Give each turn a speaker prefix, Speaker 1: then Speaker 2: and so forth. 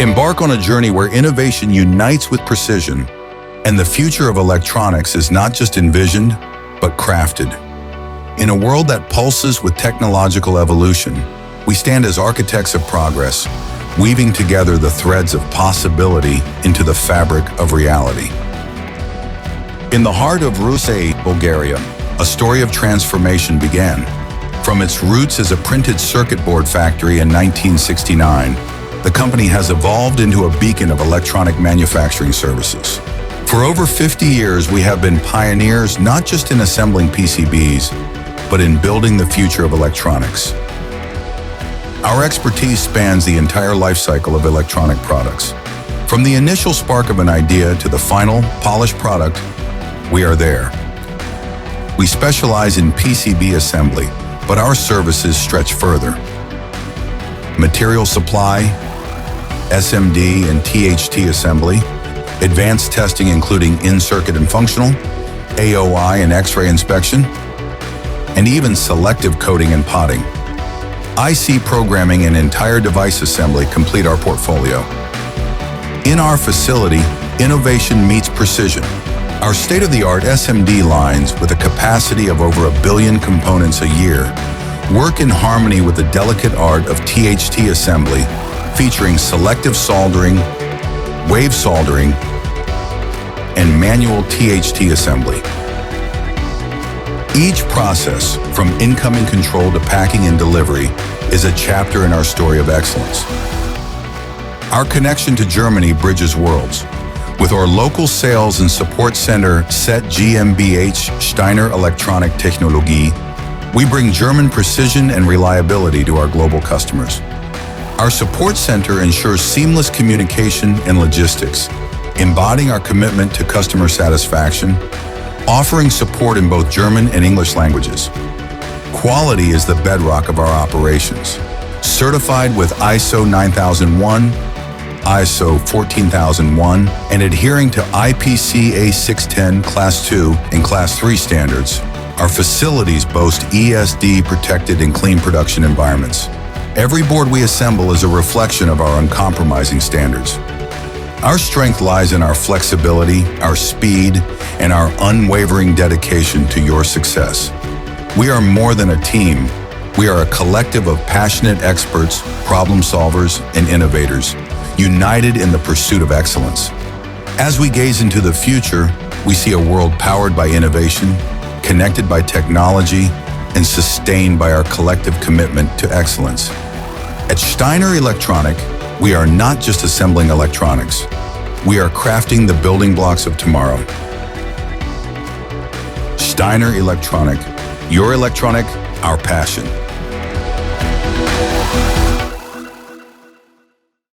Speaker 1: Embark on a journey where innovation unites with precision, and the future of electronics is not just envisioned, but crafted. In a world that pulses with technological evolution, we stand as architects of progress, weaving together the threads of possibility into the fabric of reality. In the heart of Rusi, Bulgaria, a story of transformation began. From its roots as a printed circuit board factory in 1969, the company has evolved into a beacon of electronic manufacturing services. For over 50 years, we have been pioneers not just in assembling PCBs, but in building the future of electronics. Our expertise spans the entire life cycle of electronic products. From the initial spark of an idea to the final, polished product, we are there. We specialize in PCB assembly, but our services stretch further. Material supply, SMD and THT assembly, advanced testing including in-circuit and functional, AOI and X-ray inspection, and even selective coating and potting. IC programming and entire device assembly complete our portfolio. In our facility, innovation meets precision. Our state-of-the-art SMD lines, with a capacity of over 1 billion components a year, work in harmony with the delicate art of THT assembly, featuring selective soldering, wave soldering, and manual THT assembly. Each process, from incoming control to packing and delivery, is a chapter in our story of excellence. Our connection to Germany bridges worlds. With our local sales and support center SET GmbH Steiner Elektronik Ltd, we bring German precision and reliability to our global customers. Our support center ensures seamless communication and logistics, embodying our commitment to customer satisfaction, offering support in both German and English languages. Quality is the bedrock of our operations. Certified with ISO 9001, ISO 14001, and adhering to IPC A610 Class 2 and Class 3 standards, our facilities boast ESD-protected and clean production environments. Every board we assemble is a reflection of our uncompromising standards. Our strength lies in our flexibility, our speed, and our unwavering dedication to your success. We are more than a team. We are a collective of passionate experts, problem solvers, and innovators, united in the pursuit of excellence. As we gaze into the future, we see a world powered by innovation, connected by technology, and sustained by our collective commitment to excellence. At Steiner Elektronik, we are not just assembling electronics. We are crafting the building blocks of tomorrow. Steiner Elektronik, your electronic, our passion.